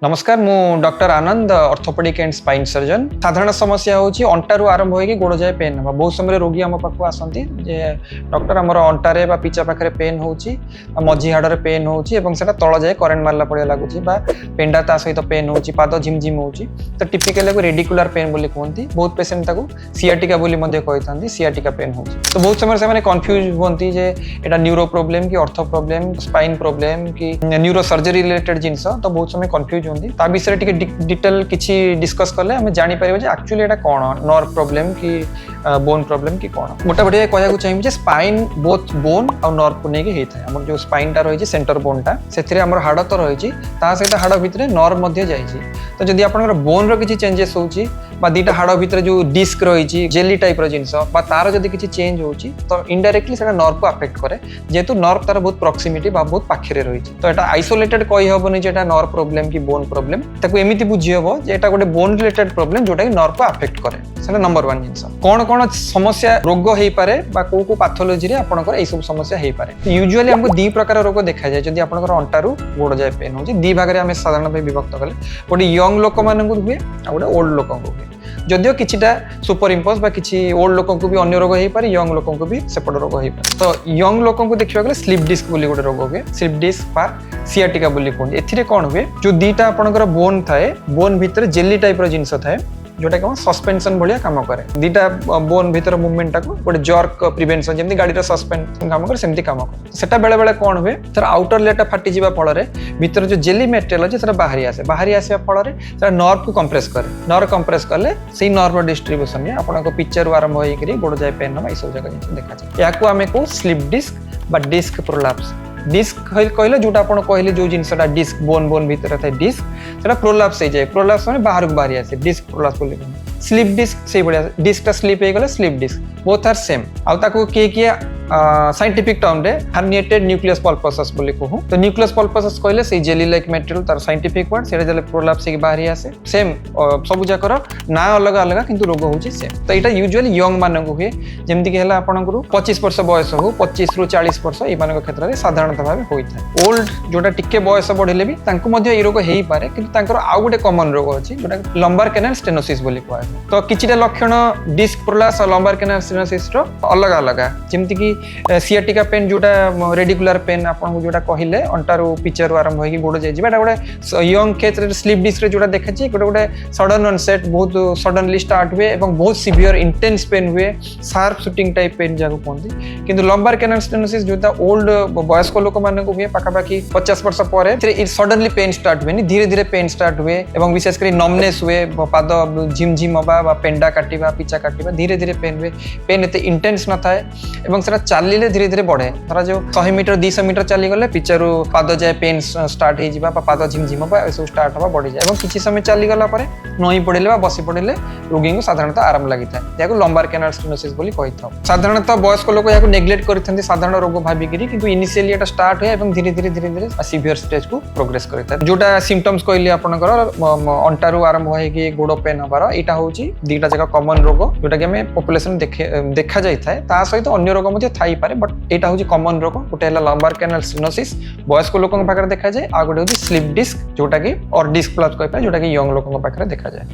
नमस्कार मु doctor Anand orthopaedic and spine surgeon. साधारण समस्या होची अंटारू आरंभ होगी गोड़ जाए पेन हम बहुत समय रोगी आम पाक आसती जे डॉक्टर आमर अंटारे बा पिचा पाखरे पेन होची मझी हाड़े पेन होची एवं सेटा तळ जाए करेंट मारला पड़िया लगुच बा पेंडा ता सहित पेन होची पाद झिमझिम होची तो टिपिकली रेडिकुलर पेन बोली कहती बहुत पेसेंट ताकू सियाटिका बोली मध्ये कहथांती सियाटिका पेन होची तो बहुत समय से माने कंफ्यूज होती जे एटा न्यूरो प्रॉब्लम की ऑर्थो प्रॉब्लम स्पाइन प्रॉब्लम की न्यूरो सर्जरी रिलेटेड जिंस तो बहुत समय कंफ्यूज ता विषय टिके डिटेल किछि डिस्कस करले हमें जानि परिबे जे एक्चुअली एटा कोन नर्व प्रॉब्लम की बोन प्रॉब्लम की कोन मोटा मोटी कहया को चाहिए जे स्पाइन बोथ बोन और नर्व को नेके हेता है हमर जो स्पाइन टा रही सेंटर बोन टा सेथिरे हमर हाड़ तो रही ता सहित हाड़ भितरे नर्व मध्ये जाईछि तो जदि आपनकर बोन रो किछि चेंजेस होछि बा दीटा हाड़ भितरे जो डिस्क रही जेली टाइप रो जिंस बा तार जदि किछि चेंज होछि तो इनडायरेक्टली सेटा नर्व को अफेक्ट करे जेतु नर्व तार बहुत प्रॉक्सिमिटी बा बहुत पाखरे रही तो एटा आइसोलेटेड कहि हबनी जे एटा नर्व प्रॉब्लम की बोन प्रॉब्लम ताकू एमिति बुझी हबो जे एटा गोटे बोन रिलेटेड प्रॉब्लम जोटा कि नर्व को अफेक्ट करे सेटा नंबर 1 जिंस कोन कोन समस्या रोग हेई पारे बा को पैथोलॉजी रे आपनकर एई सब समस्या हेई पारे यूजुअली हमको दी प्रकार रोग देखा जाय जदि आपनकर अंटारू गोड़ जाय पेन होछि दी भाग रे हमें साधारण भाई विभक्त कले गोटे यंग लोक मानन को हुए आ गोटे ओल्ड लोक को हुए जदियो किछिटा सुपर इम्पोज बा किछि ओल्ड लोक को भी अन्य रोग हेई पारे यंग लोक को भी सेपट रोग हेई पारे तो यंग लोक को देखिबा गले स्लिप डिस्क बोली गोटे रोग हुए स्लिप डिस्क बा सियाटिका बोली कहते एथिरे कोन हुए जो दीटा आपनकर बोन थाए बोन भीतर जेली टाइप रो जिंस थाए जोटा कि सस्पेंशन भलिया काम करे दीटा बोन भीतर मूवमेंट टाको गोटे जर्क प्रिवेंशन जेमति गाड़ी रो सस्पेंशन काम करे सेमति काम करे सेटा बेले बेले कोन हुए तर आउटर लेटा फाटी जिबा फल रे भीतर जो जेली मटेरियल अछि सेटा बाहरी आसे फल रे सेटा नर्व को कंप्रेस करे नर्व कंप्रेस करले सेही नर्व डिस्ट्रीब्यूशन में आपन को पिक्चर आरंभ होई करी गोड़ जाय पेन हम ई सब जगह देखा जाय याकू हमें को स्लिप डिस्क बा डिस्क प्रोलैप्स डिस्क कहले जोटा आपण कहले जो जिनसटा डिस्क बोन बोन भीतर थाए डिस्क सेटा प्रोलैप्स हो जाए प्रोलैप्स माने बाहर को बाहरी आसे डिस्क प्रोलैप्स बोली स्लिप डिस्क से बढ़िया डिस्क टा स्लिप हो गले slip disc both are same आ ताको के साइंटिफिक टर्म रे हर्निएटेड न्यूक्लियस पल्पोसस बोली कहू तो न्यूक्लियस पल्पोसस कहले से जेली लाइक मटेरियल तार साइंटिफिक वर्ड सेटा जले प्रोलैप्स के बाहरी आसे सेम सब जाकर ना अलग अलग किंतु रोग होची सेम तो एटा यूजुअली यंग मानन को हुए जेमति कि हला आपन को 25 वर्ष बयस हो 25 रु 40 वर्ष ए मानन क्षेत्र रे साधारणतः भाबे होई थाए ओल्ड जोटा टिके बयस बढ़िले भी तांको मध्ये ए रोग हेई पारे किंतु तांकर आउ गोटे कॉमन रोग अछि जोटा लंबार कैनाल स्टेनोसिस बोली कहै तो किछिटा लक्षण डिस्क प्रोलैप्स और लंबार कैनाल स्टेनोसिस रो अलग अलग जेमति कि सियाटिका पेन जोटा रेडिकुलर पेन आपन जोटा कहिले अंटारू पिचर आरंभ होई गोड़ जाय जिबा गोटे यंग क्षेत्र स्लिप डिस्क रे जोटा देखा छी गोटे सडन ऑनसेट बहुत सडनली स्टार्ट हुए एवं बहुत सीवियर इंटेंस पेन हुए शार्प शूटिंग टाइप पेन जाको कहंती किंतु लंबार कैनाल स्टेनोसिस जोटा ओल्ड वयस्क लोक माने को हुए पाखापाखी 50 वर्ष पर सडनली पेन स्टार्ट हुए धीरे धीरे पेन स्टार्ट हुए एवं विशेष कर नमनेस हुए पाद झिमझिम हवा पेंडा काटिबा पिचा काटिबा धीरे धीरे पेन हुए पेन एते इंटेंस न थाए एवं सेटा चालिले धीरे धीरे बढ़े धरा जो 100 मीटर 200 मीटर चली गले पिचरु पाद जाए पेन स्टार्ट हे जिबा पाद झिमझिम हवा एसो स्टार्ट हवा बढ़ी जाए एवं किछि समय चली गला परे नई पड़िले बा बसी पड़िले रोगी को साधारणतः आराम लागि थाए याको लंबार कैनाल स्टेनोसिस बोली कहिथौ साधारणतः वयस्क लोक याको नेग्लेक्ट करिथंती साधारण रोग भाबी करी किंतु इनिशियली एटा स्टार्ट होय एवं धीरे धीरे सीवियर स्टेज को प्रोग्रेस करता है जोटा सिम्पटम्स कहली आपनकर अंटारू आरंभ होय कि गोड़ पेन हबार एटा होची दीटा जगह कॉमन रोग जोटा कि हमें पॉपुलेशन देखा जाय थाए ता सहित अन्य रोग मध्ये थाई पारे बट एटा होची कॉमन रोग गोटे हला लंबार कैनाल स्टेनोसिस वयस्क लोकन पाखरे देखा जाय आ गोटे होची स्लिप डिस्क जोटा कि और डिस्क प्लस कहै जोटा कि यंग लोकन पाखरे देखा जाय।